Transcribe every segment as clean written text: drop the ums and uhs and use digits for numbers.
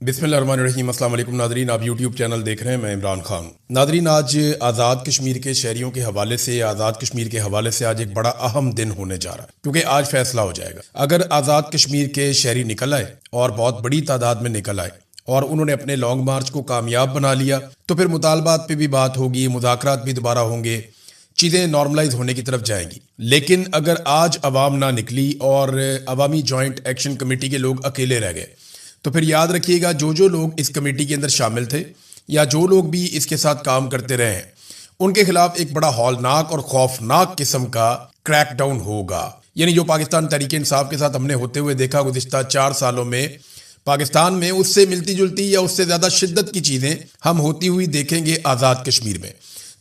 بسم اللہ الرحمن الرحیم۔ السلام علیکم ناظرین، آپ یوٹیوب چینل دیکھ رہے ہیں، میں عمران خان۔ ناظرین، آج آزاد کشمیر کے شہریوں کے حوالے سے، آزاد کشمیر کے حوالے سے آج ایک بڑا اہم دن ہونے جا رہا ہے، کیونکہ آج فیصلہ ہو جائے گا۔ اگر آزاد کشمیر کے شہری نکل آئے اور بہت بڑی تعداد میں نکل آئے اور انہوں نے اپنے لانگ مارچ کو کامیاب بنا لیا تو پھر مطالبات پہ بھی بات ہوگی، مذاکرات بھی دوبارہ ہوں گے، چیزیں نارملائز ہونے کی طرف جائیں گی۔ لیکن اگر آج عوام نہ نکلی اور عوامی جوائنٹ ایکشن کمیٹی کے لوگ اکیلے رہ گئے تو پھر یاد رکھیے گا، جو لوگ اس کمیٹی کے اندر شامل تھے یا جو لوگ بھی اس کے ساتھ کام کرتے رہے ہیں، ان کے خلاف ایک بڑا ہولناک اور خوفناک قسم کا کریک ڈاؤن ہوگا۔ یعنی جو پاکستان تحریک انصاف کے ساتھ ہم نے ہوتے ہوئے دیکھا گزشتہ 4 سالوں میں پاکستان میں، اس سے ملتی جلتی یا اس سے زیادہ شدت کی چیزیں ہم ہوتی ہوئی دیکھیں گے آزاد کشمیر میں۔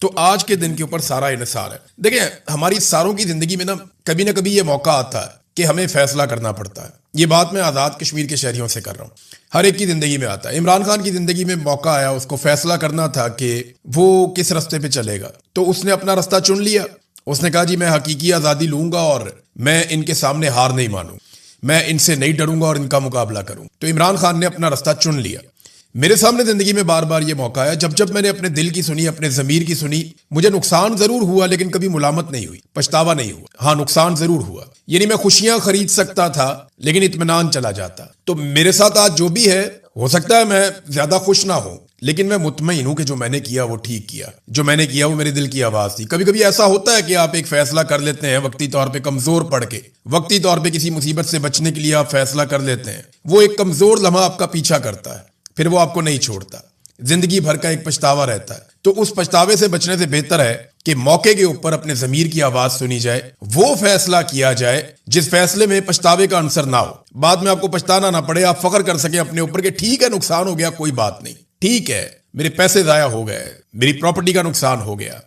تو آج کے دن کے اوپر سارا انحصار ہے۔ دیکھیں، ہماری ساروں کی زندگی میں کبھی نہ کبھی یہ موقع آتا ہے کہ ہمیں فیصلہ کرنا پڑتا ہے۔ یہ بات میں آزاد کشمیر کے شہریوں سے کر رہا ہوں، ہر ایک کی زندگی میں آتا ہے۔ عمران خان کی زندگی میں موقع آیا، اس کو فیصلہ کرنا تھا کہ وہ کس رستے پہ چلے گا، تو اس نے اپنا رستہ چن لیا۔ اس نے کہا جی میں حقیقی آزادی لوں گا اور میں ان کے سامنے ہار نہیں مانوں، میں ان سے نہیں ڈروں گا اور ان کا مقابلہ کروں۔ تو عمران خان نے اپنا رستہ چن لیا۔ میرے سامنے زندگی میں بار بار یہ موقع آیا، جب میں نے اپنے دل کی سنی، اپنے ضمیر کی سنی، مجھے نقصان ضرور ہوا لیکن کبھی ملامت نہیں ہوئی، پچھتاوا نہیں ہوا۔ ہاں، نقصان ضرور ہوا، یعنی میں خوشیاں خرید سکتا تھا لیکن اطمینان چلا جاتا۔ تو میرے ساتھ آج جو بھی ہے، ہو سکتا ہے میں زیادہ خوش نہ ہوں لیکن میں مطمئن ہوں کہ جو میں نے کیا وہ ٹھیک کیا، جو میں نے کیا وہ میرے دل کی آواز تھی۔ کبھی کبھی ایسا ہوتا ہے کہ آپ ایک فیصلہ کر لیتے ہیں وقتی طور پہ کمزور پڑ کے، وقتی طور پہ کسی مصیبت سے بچنے کے لیے آپ فیصلہ کر لیتے ہیں، وہ ایک کمزور لمحہ آپ کا پیچھا کرتا ہے، پھر وہ آپ کو نہیں چھوڑتا، زندگی بھر کا ایک پچھتاوا رہتا ہے۔ تو اس پچھتاوے سے بچنے سے بہتر ہے کہ موقع کے اوپر اپنے ضمیر کی آواز سنی جائے، وہ فیصلہ کیا جائے جس فیصلے میں پچھتاوے کا عنصر نہ ہو، بعد میں آپ کو پچھتانا نہ پڑے، آپ فخر کر سکیں اپنے اوپر کہ ٹھیک ہے نقصان ہو گیا، کوئی بات نہیں، ٹھیک ہے میرے پیسے ضائع ہو گئے، میری پراپرٹی کا نقصان ہو گیا،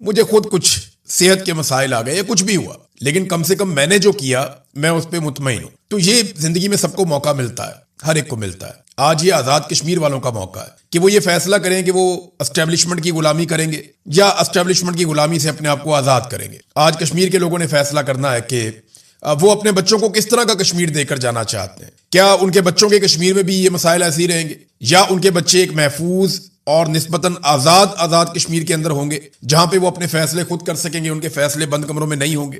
مجھے خود کچھ صحت کے مسائل آ گئے یا کچھ بھی ہوا، لیکن کم سے کم میں نے جو کیا میں اس پہ مطمئن ہوں۔ تو یہ زندگی میں سب کو موقع ملتا ہے، ہر ایک کو ملتا ہے۔ آج یہ آزاد کشمیر والوں کا موقع ہے کہ وہ یہ فیصلہ کریں کہ وہ اسٹیبلشمنٹ کی غلامی کریں گے یا اسٹیبلشمنٹ کی غلامی سے اپنے آپ کو آزاد کریں گے۔ آج کشمیر کے لوگوں نے فیصلہ کرنا ہے کہ وہ اپنے بچوں کو کس طرح کا کشمیر دے کر جانا چاہتے ہیں۔ کیا ان کے بچوں کے کشمیر میں بھی یہ مسائل ایسے ہی رہیں گے، یا ان کے بچے ایک محفوظ اور نسبتاً آزاد کشمیر کے اندر ہوں گے جہاں پہ وہ اپنے فیصلے خود کر سکیں گے، ان کے فیصلے بند کمروں میں نہیں ہوں گے؟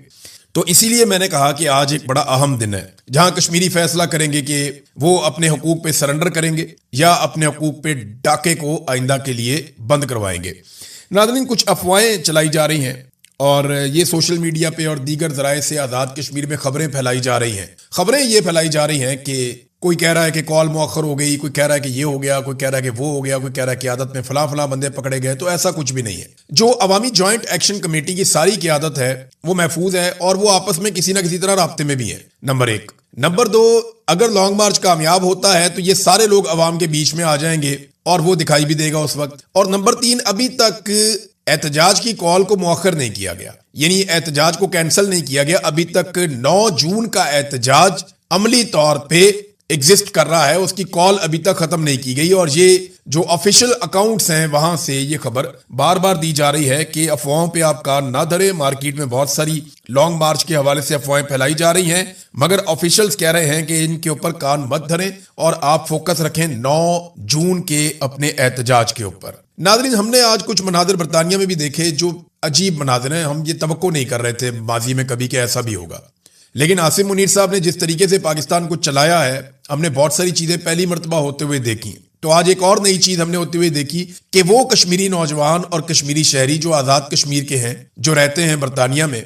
تو اسی لیے میں نے کہا کہ آج ایک بڑا اہم دن ہے جہاں کشمیری فیصلہ کریں گے کہ وہ اپنے حقوق پہ سرنڈر کریں گے یا اپنے حقوق پہ ڈاکے کو آئندہ کے لیے بند کروائیں گے۔ ناظرین، کچھ افواہیں چلائی جا رہی ہیں اور یہ سوشل میڈیا پہ اور دیگر ذرائع سے آزاد کشمیر میں خبریں پھیلائی جا رہی ہیں۔ خبریں یہ پھیلائی جا رہی ہیں کہ کوئی کہہ رہا ہے کہ کال مؤخر ہو گئی، کوئی کہہ رہا ہے کہ یہ ہو گیا، کوئی کہہ رہا ہے کہ وہ ہو گیا، کوئی کہہ رہا ہے کہ قیادت میں فلاں بندے پکڑے گئے۔ تو ایسا کچھ بھی نہیں ہے۔ جو عوامی جوائنٹ ایکشن کمیٹی کی ساری قیادت ہے وہ محفوظ ہے اور وہ آپس میں کسی نہ کسی طرح رابطے میں بھی ہیں، نمبر 1۔ نمبر 2، اگر لانگ مارچ کامیاب ہوتا ہے تو یہ سارے لوگ عوام کے بیچ میں آ جائیں گے اور وہ دکھائی بھی دے گا اس وقت۔ اور نمبر 3، ابھی تک احتجاج کی کال کو مؤخر نہیں کیا گیا، یعنی احتجاج کو کینسل نہیں کیا گیا۔ ابھی تک 9 جون کا احتجاج عملی طور پہ ایگزسٹ کر رہا ہے، اس کی کال ابھی تک ختم نہیں کی گئی۔ اور یہ جو آفیشیل اکاؤنٹس ہیں وہاں سے یہ خبر بار بار دی جا رہی ہے کہ افواہوں پہ آپ کان نہ دھریں۔ مارکیٹ میں بہت ساری لانگ مارچ کے حوالے سے افواہیں پھیلائی جا رہی ہیں، مگر آفیشلز کہہ رہے ہیں کہ ان کے اوپر کان مت دھریں اور آپ فوکس رکھیں 9 جون کے اپنے احتجاج کے اوپر۔ ناظرین، ہم نے آج کچھ مناظر برطانیہ میں بھی دیکھے جو عجیب مناظر ہیں، ہم یہ توقع نہیں کر رہے تھے ماضی میں کبھی کہ ایسا بھی ہوگا، لیکن عاصم منیر صاحب نے جس طریقے سے پاکستان کو چلایا ہے، ہم نے بہت ساری چیزیں پہلی مرتبہ ہوتے ہوئے دیکھی۔ تو آج ایک اور نئی چیز ہم نے ہوتے ہوئے دیکھی کہ وہ کشمیری نوجوان اور کشمیری شہری جو آزاد کشمیر کے ہیں، جو رہتے ہیں برطانیہ میں،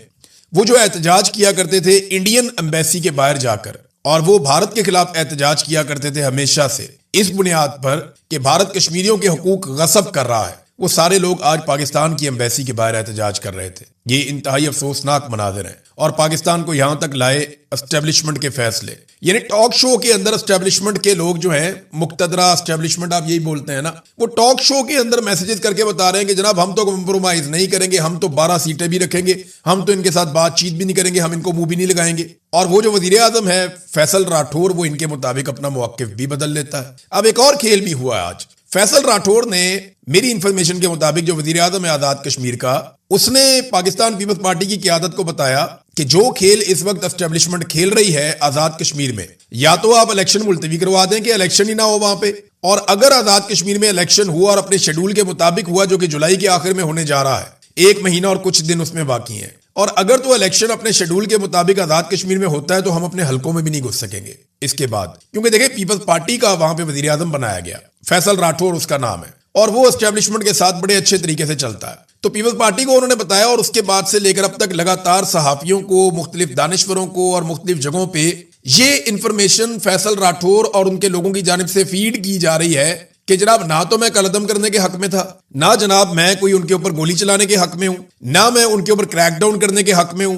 وہ جو احتجاج کیا کرتے تھے انڈین ایمبیسی کے باہر جا کر، اور وہ بھارت کے خلاف احتجاج کیا کرتے تھے ہمیشہ سے اس بنیاد پر کہ بھارت کشمیریوں کے حقوق غصب کر رہا ہے، وہ سارے لوگ آج پاکستان کی ایمبیسی کے باہر احتجاج کر رہے تھے۔ یہ انتہائی افسوسناک مناظر ہیں اور پاکستان کو یہاں تک لائے اسٹیبلشمنٹ کے فیصلے، یعنی ٹاک شو کے اندر اسٹیبلشمنٹ کے لوگ جو ہیں، مقتدرہ اسٹیبلشمنٹ آپ یہی بولتے ہیں نا، وہ ٹاک شو کے اندر میسیجز کر کے بتا رہے ہیں کہ جناب ہم تو کمپرومائز نہیں کریں گے، ہم تو 12 سیٹیں بھی رکھیں گے، ہم تو ان کے ساتھ بات چیت بھی نہیں کریں گے، ہم ان کو منہ بھی نہیں لگائیں گے۔ اور وہ جو وزیر اعظم ہے فیصل راٹھور، وہ ان کے مطابق اپنا موقف بھی بدل لیتا ہے۔ اب ایک اور کھیل بھی ہوا ہے آج۔ فیصل راٹھور نے، میری انفارمیشن کے مطابق، جو وزیر اعظم ہے آزاد کشمیر کا، اس نے پاکستان پیپلز پارٹی کی قیادت کو بتایا کہ جو کھیل اس وقت اسٹیبلشمنٹ کھیل رہی ہے آزاد کشمیر میں، یا تو آپ الیکشن ملتوی کروا دیں کہ الیکشن ہی نہ ہو وہاں پہ، اور اگر آزاد کشمیر میں الیکشن ہوا اور اپنے شیڈول کے مطابق ہوا جو کہ جولائی کے آخر میں ہونے جا رہا ہے، 1 مہینہ اور کچھ دن اس میں باقی ہیں، اور اگر تو الیکشن اپنے شیڈول کے مطابق آزاد کشمیر میں ہوتا ہے تو ہم اپنے حلقوں میں بھی نہیں گھس سکیں گے اس کے بعد، کیونکہ دیکھیں پیپلز پارٹی کا وہاں پہ وزیر اعظم بنایا گیا، فیصل راٹھور اس کا نام ہے، اور وہ اسٹیبلشمنٹ کے ساتھ بڑے اچھے طریقے سے چلتا ہے. تو پیپلز پارٹی کو انہوں نے بتایا، اور اس کے بعد سے لے کر اب تک لگاتار صحافیوں کو، مختلف دانشوروں کو اور مختلف جگہوں پہ یہ انفارمیشن فیصل راٹھور اور ان کے لوگوں کی جانب سے فیڈ کی جا رہی ہے کہ جناب نہ تو میں قلعدم کرنے کے حق میں تھا، نہ جناب میں کوئی ان کے اوپر گولی چلانے کے حق میں ہوں، نہ میں ان کے اوپر کریک ڈاؤن کرنے کے حق میں ہوں،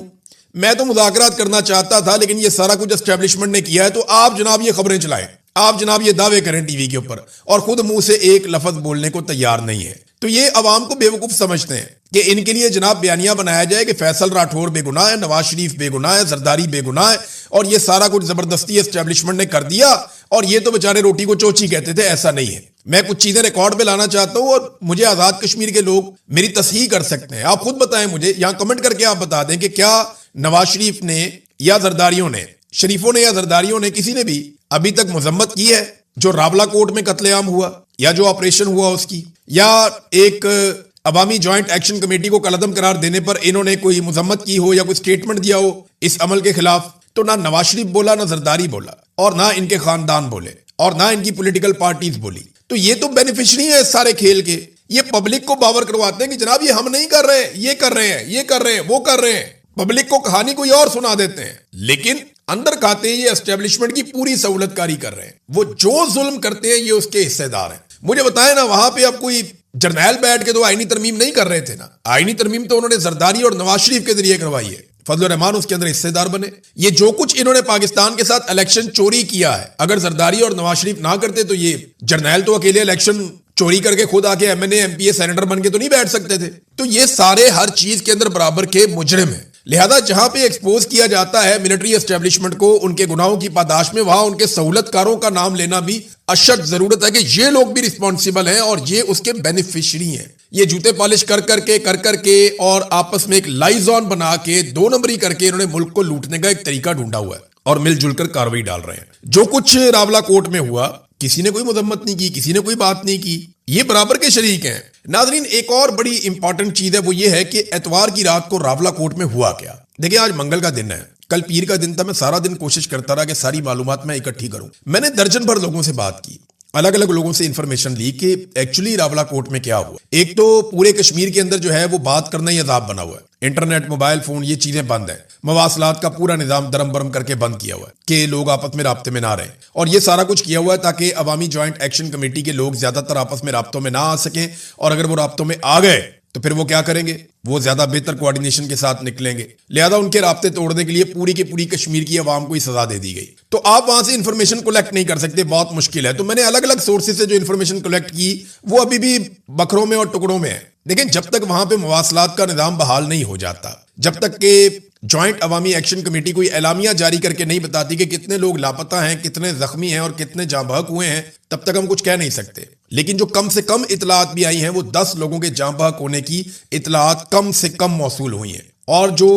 میں تو مذاکرات کرنا چاہتا تھا، لیکن یہ سارا کچھ اسٹیبلشمنٹ نے کیا ہے. تو آپ جناب یہ خبریں چلائیں، آپ جناب یہ دعوے کریں ٹی وی کے اوپر، اور خود منہ سے ایک لفظ بولنے کو تیار نہیں ہے. تو یہ عوام کو بے وقوف سمجھتے ہیں کہ ان کے لیے جناب بیانیہ بنایا جائے کہ فیصل راٹھور بے گناہ ہے، نواز شریف بے گناہ ہے، زرداری بے گناہ ہے، اور یہ سارا کچھ زبردستی اسٹیبلشمنٹ نے کر دیا، اور یہ تو بیچارے روٹی کو چوچی کہتے تھے. ایسا نہیں ہے. میں کچھ چیزیں ریکارڈ پہ لانا چاہتا ہوں، اور مجھے آزاد کشمیر کے لوگ میری تصحیح کر سکتے ہیں. آپ خود بتائیں مجھے، یہاں کمنٹ کر کے آپ بتا دیں کہ کیا نواز شریف نے یا زرداریوں نے، شریفوں نے یا زرداریوں نے، کسی نے بھی ابھی تک مذمت کی ہے جو راولا کوٹ میں قتل عام ہوا، یا جو آپریشن ہوا اس کی، یا ایک عوامی جوائنٹ ایکشن کمیٹی کو قلعدم قرار دینے پر انہوں نے کوئی مذمت کی ہو یا کوئی سٹیٹمنٹ دیا ہو اس عمل کے خلاف؟ تو نہ نواز شریف بولا، نہ زرداری بولا، اور نہ ان کے خاندان بولے، اور نہ ان کی پولیٹیکل پارٹیز بولی. تو یہ تو بینیفیشری ہیں اس سارے کھیل کے. یہ پبلک کو باور کرواتے ہیں کہ جناب یہ ہم نہیں کر رہے، یہ کر رہے ہیں، یہ کر رہے ہیں، وہ کر رہے ہیں. پبلک کو کہانی کوئی اور سنا دیتے ہیں، لیکن اندر کھاتے یہ اسٹیبلشمنٹ کی پوری سہولت کاری کر رہے ہیں. وہ جو ظلم کرتے ہیں یہ اس کے حصے دار ہیں. مجھے بتائیں نا، وہاں پہ اب کوئی جرنیل بیٹھ کے تو آئینی ترمیم نہیں کر رہے تھے نا. آئینی ترمیم تو انہوں نے زرداری اور نواز شریف کے ذریعے کروائی ہے. فضل الرحمان اس کے اندر حصے دار بنے. یہ جو کچھ انہوں نے پاکستان کے ساتھ الیکشن چوری کیا ہے، اگر زرداری اور نواز شریف نہ کرتے تو یہ جرنیل تو اکیلے الیکشن چوری کر کے خود آ کے ایم پی سینیٹر بن کے تو نہیں بیٹھ سکتے تھے. تو یہ سارے ہر چیز کے اندر برابر کے مجرم ہیں. لہذا جہاں پہ ایکسپوز کیا جاتا ہے ملٹری اسٹیبلشمنٹ کو ان کے گناہوں کی پاداش میں، وہاں ان کے سہولت کاروں کا نام لینا بھی اشد ضرورت ہے کہ یہ لوگ بھی رسپانسیبل ہیں اور یہ اس کے بینیفیشری ہیں. یہ جوتے پالش کر کر کے اور آپس میں ایک لائزون بنا کے 2 نمبری کر کے انہوں نے ملک کو لوٹنے کا ایک طریقہ ڈھونڈا ہوا ہے اور مل جل کر کاروائی ڈال رہے ہیں. جو کچھ راولا کوٹ میں ہوا، کسی نے کوئی مذمت نہیں کی، کسی نے کوئی بات نہیں کی، یہ برابر کے شریک ہیں. ناظرین، ایک اور بڑی امپورٹنٹ چیز ہے، وہ یہ ہے کہ اتوار کی رات کو راولا کوٹ میں ہوا کیا. دیکھیں آج منگل کا دن ہے، کل پیر کا دن تھا. میں سارا دن کوشش کرتا رہا کہ ساری معلومات میں اکٹھی کروں. میں نے درجن بھر لوگوں سے بات کی، الگ الگ لوگوں سے انفارمیشن لی کہ ایکچولی راولا کوٹ میں کیا ہوا. ایک تو پورے کشمیر کے اندر جو ہے وہ بات کرنا ہی عذاب بنا ہوا ہے. انٹرنیٹ، موبائل فون، یہ چیزیں بند ہیں. مواصلات کا پورا نظام درم برم کر کے بند کیا ہوا ہے کہ لوگ آپس میں رابطے میں نہ رہیں. اور یہ سارا کچھ کیا ہوا ہے تاکہ عوامی جوائنٹ ایکشن کمیٹی کے لوگ زیادہ تر آپس میں رابطوں میں نہ آ سکیں، اور اگر وہ رابطوں میں آ گئے تو پھر وہ کیا کریں گے؟ وہ زیادہ بہتر کوارڈینیشن کے ساتھ نکلیں گے. لہذا ان کے رابطے توڑنے کے لیے پوری کی پوری کشمیر کی عوام کو ہی سزا دے دی گئی. تو آپ وہاں سے انفارمیشن کلیکٹ نہیں کر سکتے، بہت مشکل ہے. تو میں نے الگ الگ سورسز سے جو انفارمیشن کلیکٹ کی وہ ابھی بھی بکھروں میں اور ٹکڑوں میں ہے. لیکن جب تک وہاں پہ مواصلات کا نظام بحال نہیں ہو جاتا، جب تک کہ جوائنٹ عوامی ایکشن کمیٹی کوئی اعلامیہ جاری کر کے نہیں بتاتی کہ کتنے لوگ لاپتہ ہیں، کتنے زخمی ہیں اور کتنے جاں بحق ہوئے ہیں، تب تک ہم کچھ کہہ نہیں سکتے. لیکن جو کم سے کم اطلاعات بھی آئی ہیں وہ 10 لوگوں کے جاں بحق ہونے کی اطلاعات کم سے کم موصول ہوئی ہیں. اور جو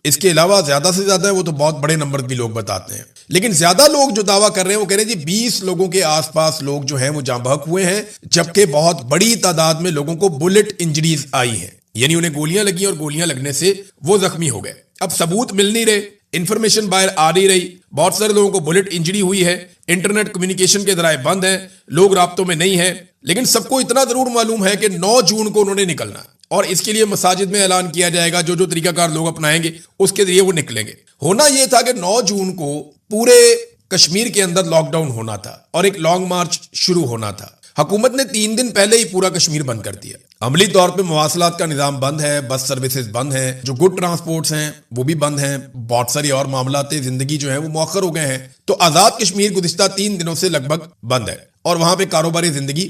اس کے علاوہ زیادہ سے زیادہ ہے وہ تو بہت بڑے نمبر بھی لوگ بتاتے ہیں. لیکن زیادہ لوگ جو دعویٰ کر رہے ہیں وہ کہہ رہے ہیں جی 20 لوگوں کے آس پاس لوگ جو ہیں وہ جاں بحق ہوئے ہیں، جبکہ بہت بڑی تعداد میں لوگوں کو بلٹ انجریز آئی ہیں، یعنی انہیں گولیاں لگی اور گولیاں لگنے سے وہ زخمی ہو گئے. اب ثبوت مل نہیں رہے، انفارمیشن باہر آ نہیں رہی. بہت سارے لوگوں کو بلٹ انجری ہوئی ہے، انٹرنیٹ کمیونیکیشن کے ذرائع بند ہیں، لوگ رابطوں میں نہیں ہیں. لیکن سب کو اتنا ضرور معلوم ہے کہ 9 جون کو انہوں نے نکلنا ہے، اور اس کے لیے مساجد میں اعلان کیا جائے گا. جو طریقہ کار لوگ اپنائیں گے اس کے ذریعے وہ نکلیں گے. ہونا یہ تھا کہ 9 جون کو پورے کشمیر کے اندر لاک ڈاؤن ہونا تھا اور ایک لانگ مارچ شروع ہونا تھا. حکومت نے 3 دن پہلے ہی پورا کشمیر بند کر دیا. عملی طور پہ مواصلات کا نظام بند ہے، بس سروسز بند ہیں، جو گڈ ٹرانسپورٹس ہیں وہ بھی بند ہیں، بہت ساری اور معاملات زندگی جو ہیں وہ مؤخر ہو گئے ہیں. تو آزاد کشمیر گزشتہ 3 دنوں سے لگ بھگ بند ہے اور وہاں پہ کاروباری زندگی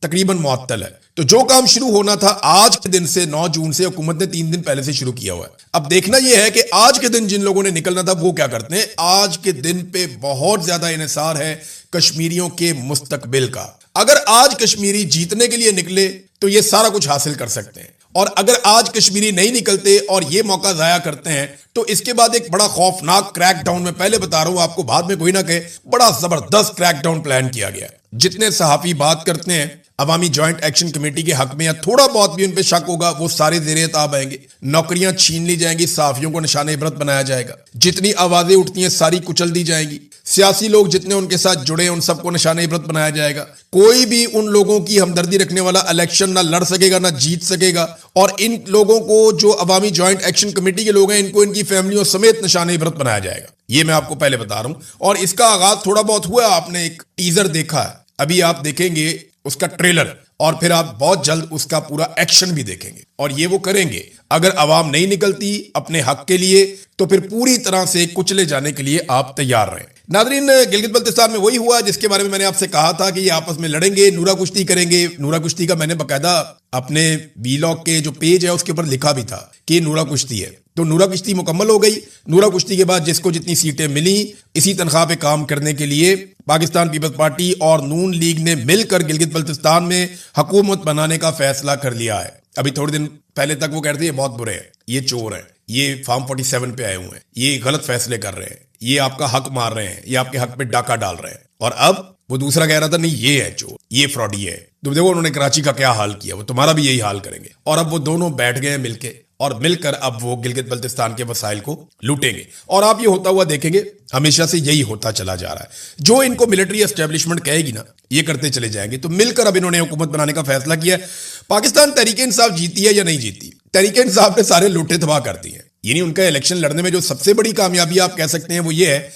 تقریباً معطل ہے. تو جو کام شروع ہونا تھا آج کے دن سے 9 جون سے حکومت نے 3 دن پہلے سے شروع کیا ہوا ہے. اب دیکھنا یہ ہے کہ آج کے دن جن لوگوں نے نکلنا تھا وہ کیا کرتے ہیں. آج کے دن پہ بہت زیادہ انحصار ہے کشمیریوں کے مستقبل کا. اگر آج کشمیری جیتنے کے لیے نکلے تو یہ سارا کچھ حاصل کر سکتے ہیں، اور اگر آج کشمیری نہیں نکلتے اور یہ موقع ضائع کرتے ہیں تو اس کے بعد ایک بڑا خوفناک کریک ڈاؤن، میں پہلے بتا رہا ہوں آپ کو، بعد میں کوئی نہ کہے، بڑا زبردست کریک ڈاؤن پلان کیا گیا. جتنے صحافی بات کرتے ہیں عوامی جوائنٹ ایکشن کمیٹی کے حق میں یا تھوڑا بہت بھی ان پہ شک ہوگا، وہ سارے زیر اعتاب آئیں گے، نوکریاں چھین لی جائیں گی، صحافیوں کو نشان عبرت بنایا جائے گا، جتنی آوازیں اٹھتی ہیں ساری کچل دی جائیں گی، سیاسی لوگ جتنے ان کے ساتھ جڑے ہیں ان سب کو نشان عبرت بنایا جائے گا. کوئی بھی ان لوگوں کی ہمدردی رکھنے والا الیکشن نہ لڑ سکے گا نہ جیت سکے گا، اور ان لوگوں کو جو عوامی جوائنٹ ایکشن کمیٹی کے لوگ ہیں ان کو ان کی فیملیوں سمیت نشان عبرت بنایا جائے گا. یہ میں آپ کو پہلے بتا رہا ہوں. اور اس کا آغاز تھوڑا بہت ہوا، آپ نے ایک ٹیزر دیکھا ہے، ابھی آپ دیکھیں گے اس کا ٹریلر، اور پھر آپ بہت جلد اس کا پورا ایکشن بھی دیکھیں گے. اور یہ وہ کریں گے، اگر عوام نہیں نکلتی اپنے حق کے لیے تو پھر پوری طرح سے کچلے جانے کے لیے آپ تیار رہیں. ناظرین، گلگت بلتستان میں وہی ہوا جس کے بارے میں نے آپ سے کہا تھا کہ یہ آپس میں لڑیں گے، نورا کشتی کریں گے. نورا کشتی کا میں نے باقاعدہ اپنے ویلاگ کے جو پیج ہے اس کے اوپر لکھا بھی تھا کہ یہ نورا کشتی ہے. تو نورا کشتی مکمل ہو گئی. نورا کشتی کے بعد جس کو جتنی سیٹیں ملی، اسی تنخواہ پہ کام کرنے کے لیے پاکستان پیپلز پارٹی اور نون لیگ نے مل کر گلگت بلتستان میں حکومت بنانے کا فیصلہ کر لیا ہے. ابھی تھوڑے دن پہلے تک وہ کہتے ہیں یہ بہت برے ہیں، یہ چور ہیں، یہ فارم 47 پہ آئے ہوئے ہیں، یہ غلط فیصلے کر رہے ہیں، یہ آپ کا حق مار رہے ہیں، یہ آپ کے حق پہ ڈاکہ ڈال رہے ہیں. اور اب وہ دوسرا کہہ رہا تھا نہیں یہ ہے چور، یہ فراڈی ہے. تو دیکھو انہوں نے کراچی کا کیا حال کیا، وہ تمہارا بھی یہی حال کریں گے. اور اب وہ دونوں بیٹھ گئے مل کے، اور مل کر اب وہ گلگت بلتستان کے وسائل کو لوٹیں گے. اور آپ یہ ہوتا ہوا دیکھیں گے، ہمیشہ سے یہی ہوتا چلا جا رہا ہے. جو ان کو ملٹری اسٹیبلشمنٹ کہے گی نا، یہ کرتے چلے جائیں گے. تو مل کر اب انہوں نے حکومت بنانے کا فیصلہ کیا ہے. پاکستان تحریک انصاف جیتی ہے یا نہیں جیتی؟ تحریک انصاف نے سارے لوٹے تباہ کر دی ہیں. یعنی ان کا الیکشن لڑنے میں جو سب سے بڑی کامیابی آپ کہہ سکتے ہیں وہ یہ ہے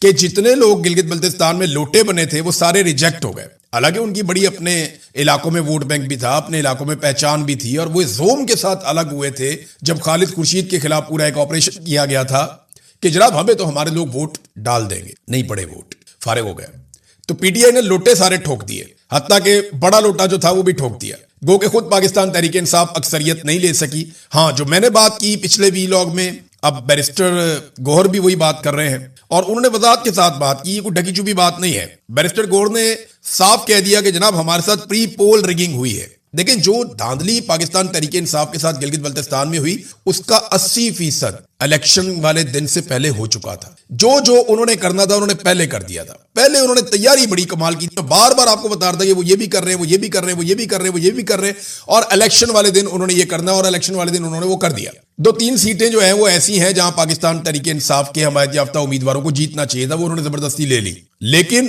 کہ جتنے لوگ گلگت بلتستان میں لوٹے بنے تھے وہ سارے ریجیکٹ ہو گئے. حالانکہ ان کی بڑی اپنے علاقوں میں ووٹ بینک بھی تھا، اپنے علاقوں میں پہچان بھی تھی، اور وہ زوم کے ساتھ الگ ہوئے تھے جب خالد خورشید کے خلاف پورا ایک آپریشن کیا گیا تھا کہ جناب ہمیں تو ہمارے لوگ ووٹ ڈال دیں گے. نہیں پڑے ووٹ، فارغ ہو گئے. تو پی ٹی آئی نے لوٹے سارے ٹھوک دیے، حتیٰ کہ بڑا لوٹا جو تھا وہ بھی ٹھوک دیا. گو کہ خود پاکستان تحریک انصاف اکثریت نہیں لے سکی. ہاں، جو میں نے بات کی پچھلے ویلاگ میں، اب بیرسٹر گوہر بھی وہی بات کر رہے ہیں، اور انہوں نے وضاحت کے ساتھ بات کی. یہ کوئی ڈھکی چھپی بات نہیں ہے. بیرسٹر گوہر نے صاف کہہ دیا کہ جناب ہمارے ساتھ پری پول ریگنگ ہوئی ہے. دیکھیں، جو دھاندلی پاکستان تحریک انصاف کے ساتھ گلگت بلتستان میں ہوئی اس کا 80% الیکشن والے دن سے پہلے ہو چکا تھا. جو انہوں نے کرنا تھا انہوں نے پہلے کر دیا تھا. پہلے انہوں نے تیاری بڑی کمال کی تھی. بار بار آپ کو بتا رہا تھا کہ وہ یہ بھی کر رہے ہیں، وہ یہ بھی کر رہے ہیں، وہ یہ بھی کر رہے ہیں، وہ یہ بھی کر رہے ہیں، اور الیکشن والے دن انہوں نے یہ کرنا، اور الیکشن والے دن انہوں نے وہ کر دیا. 2-3 سیٹیں جو ہیں وہ ایسی ہیں جہاں پاکستان تحریک انصاف کے حمایت یافتہ امیدواروں کو جیتنا چاہیے تھا، وہ انہوں نے زبردستی لے لی. لیکن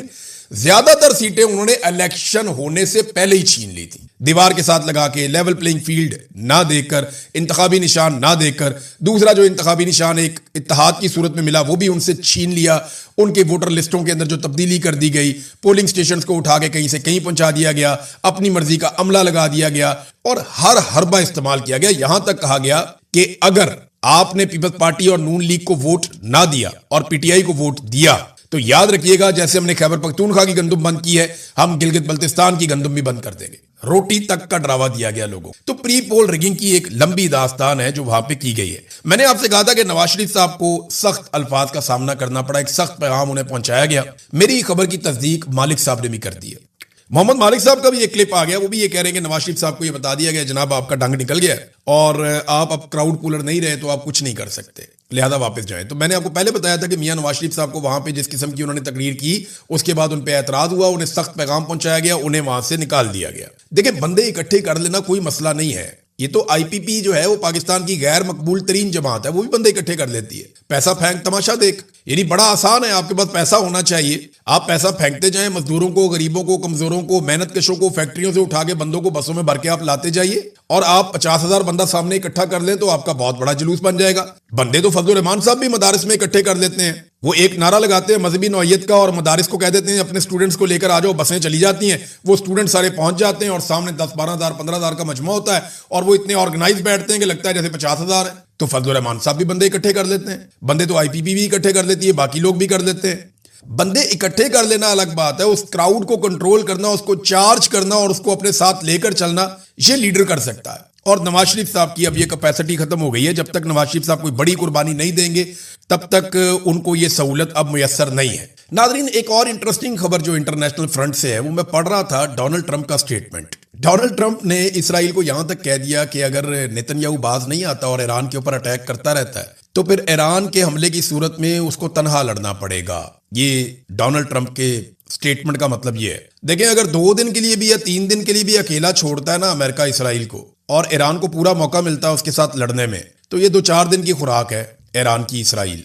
زیادہ تر سیٹیں انہوں نے الیکشن ہونے سے پہلے ہی چھین لی تھی، دیوار کے ساتھ لگا کے، لیول پلینگ فیلڈ نہ دے کر، انتخابی نشان نہ دے کر. دوسرا جو انتخابی نشان ایک اتحاد کی صورت میں ملا وہ بھی ان سے چھین لیا. ان کے ووٹر لسٹوں کے اندر جو تبدیلی کر دی گئی، پولنگ سٹیشنز کو اٹھا کے کہیں سے کہیں پہنچا دیا گیا، اپنی مرضی کا عملہ لگا دیا گیا، اور ہر حربہ استعمال کیا گیا. یہاں تک کہا گیا کہ اگر آپ نے پیپلز پارٹی اور نون لیگ کو ووٹ نہ دیا اور پی ٹی آئی کو ووٹ دیا تو یاد رکھیے گا جیسے ہم نے خیبر پختونخوا کی گندم بند کی ہے، ہم گلگت بلتستان کی گندم بھی بند کر دیں گے. روٹی تک کا ڈراوا دیا گیا لوگوں. تو پری پول ریگنگ کی ایک لمبی داستان ہے جو وہاں پہ کی گئی ہے. میں نے آپ سے کہا تھا کہ نواز شریف صاحب کو سخت الفاظ کا سامنا کرنا پڑا، ایک سخت پیغام انہیں پہنچایا گیا. میری خبر کی تصدیق مالک صاحب نے بھی کر دی ہے. محمد مالک صاحب کا بھی ایک کلپ آ گیا، وہ بھی یہ کہہ رہے ہیں کہ نواز شریف صاحب کو یہ بتا دیا گیا جناب آپ کا ڈنگ نکل گیا ہے اور آپ اب کراؤڈ پولر نہیں رہے تو آپ کچھ نہیں کر سکتے، لہذا واپس جائیں. تو میں نے آپ کو پہلے بتایا تھا کہ میاں نواز شریف صاحب کو وہاں پہ جس قسم کی انہوں نے تقریر کی اس کے بعد ان پہ اعتراض ہوا، انہیں سخت پیغام پہنچایا گیا، انہیں وہاں سے نکال دیا گیا. دیکھیں، بندے اکٹھے کر لینا کوئی مسئلہ نہیں ہے. یہ تو آئی پی پی جو ہے وہ پاکستان کی غیر مقبول ترین جماعت ہے، وہ بھی بندے اکٹھے کر لیتی ہے. پیسہ پھینک تماشا دیکھ، یعنی بڑا آسان ہے. آپ کے پاس پیسہ ہونا چاہیے، آپ پیسہ پھینکتے جائیں، مزدوروں کو، غریبوں کو، کمزوروں کو، محنت کشوں کو فیکٹریوں سے اٹھا کے بندوں کو بسوں میں بھر کے آپ لاتے جائیے، اور آپ 50,000 بندہ سامنے اکٹھا کر لیں تو آپ کا بہت بڑا جلوس بن جائے گا. بندے تو فضل الرحمان صاحب بھی مدارس میں اکٹھے کر لیتے ہیں. وہ ایک نعرہ لگاتے ہیں مذہبی نوعیت کا اور مدارس کو کہہ دیتے ہیں اپنے اسٹوڈنٹس کو لے کر آ جاؤ، بسیں چلی جاتی ہیں، وہ اسٹوڈنٹ سارے پہنچ جاتے ہیں اور سامنے 10-12,000 15,000 کا مجموعہ ہوتا ہے اور وہ اتنے آرگنائز بیٹھتے ہیں کہ لگتا ہے جیسے 50,000 ہے. تو فضل الرحمان صاحب بھی بندے اکٹھے کر لیتے ہیں، بندے تو آئی پی پی بھی اکٹھے کر لیتی ہے، باقی لوگ بھی کر لیتے ہیں. بندے اکٹھے کر لینا الگ بات ہے، اس کراؤڈ کو کنٹرول کرنا، اس کو چارج کرنا اور اس کو اپنے ساتھ لے کر چلنا یہ لیڈر کر سکتا ہے. اور نواز شریف صاحب کی اب یہ کیپیسٹی ختم ہو گئی ہے. جب تک نواز شریف صاحب کوئی بڑی قربانی نہیں دیں گے تب تک ان کو یہ سہولت اب میسر نہیں ہے. ناظرین، ایک اور انٹرسٹنگ خبر جو انٹرنیشنل فرنٹ سے ہے وہ میں پڑھ رہا تھا، ڈونلڈ ٹرمپ کا سٹیٹمنٹ. ڈونلڈ ٹرمپ نے اسرائیل کو یہاں تک کہہ دیا کہ اگر نیتن یاہو باز نہیں آتا اور ایران کے اوپر اٹیک کرتا رہتا ہے تو پھر ایران کے حملے کی صورت میں اس کو تنہا لڑنا پڑے گا. یہ ڈونلڈ ٹرمپ کے سٹیٹمنٹ کا مطلب یہ ہے. دیکھیں اگر 2 دن کے لیے بھی یا 3 دن کے لیے بھی اکیلا چھوڑتا ہے نا امریکہ اسرائیل کو, اور ایران کو پورا موقع ملتا ہے اس کے ساتھ لڑنے میں, تو یہ 2-4 دن کی خوراک ہے ایران کی اسرائیل,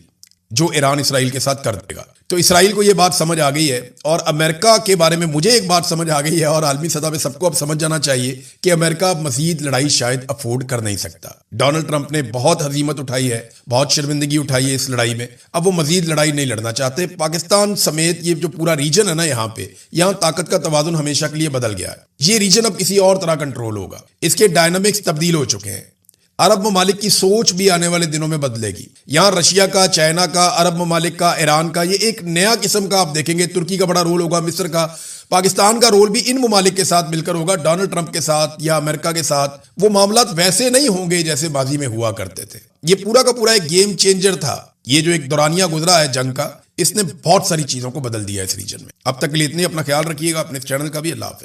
جو ایران اسرائیل کے ساتھ کر دے گا. تو اسرائیل کو یہ بات سمجھ آ گئی ہے, اور امریکہ کے بارے میں مجھے ایک بات سمجھ آ گئی ہے, اور عالمی سطح پہ سب کو اب سمجھ جانا چاہیے کہ امریکہ اب مزید لڑائی شاید افورڈ کر نہیں سکتا. ڈونلڈ ٹرمپ نے بہت ہزیمت اٹھائی ہے, بہت شرمندگی اٹھائی ہے اس لڑائی میں, اب وہ مزید لڑائی نہیں لڑنا چاہتے. پاکستان سمیت یہ جو پورا ریجن ہے نا, یہاں طاقت کا توازن ہمیشہ کے لیے بدل گیا ہے. یہ ریجن اب کسی اور طرح کنٹرول ہوگا, اس کے ڈائنامکس تبدیل ہو چکے ہیں. عرب ممالک کی سوچ بھی آنے والے دنوں میں بدلے گی. یہاں رشیا کا, چائنا کا, عرب ممالک کا, ایران کا, یہ ایک نیا قسم کا آپ دیکھیں گے. ترکی کا بڑا رول ہوگا, مصر کا, پاکستان کا رول بھی ان ممالک کے ساتھ مل کر ہوگا. ڈونلڈ ٹرمپ کے ساتھ یا امریکہ کے ساتھ وہ معاملات ویسے نہیں ہوں گے جیسے ماضی میں ہوا کرتے تھے. یہ پورا کا پورا ایک گیم چینجر تھا. یہ جو ایک دورانیہ گزرا ہے جنگ کا, اس نے بہت ساری چیزوں کو بدل دیا ہے اس ریجن میں. اب تک کے لیے اتنے. اپنا خیال رکھیے گا, اپنے چینل کا بھی. اللہ حافظ.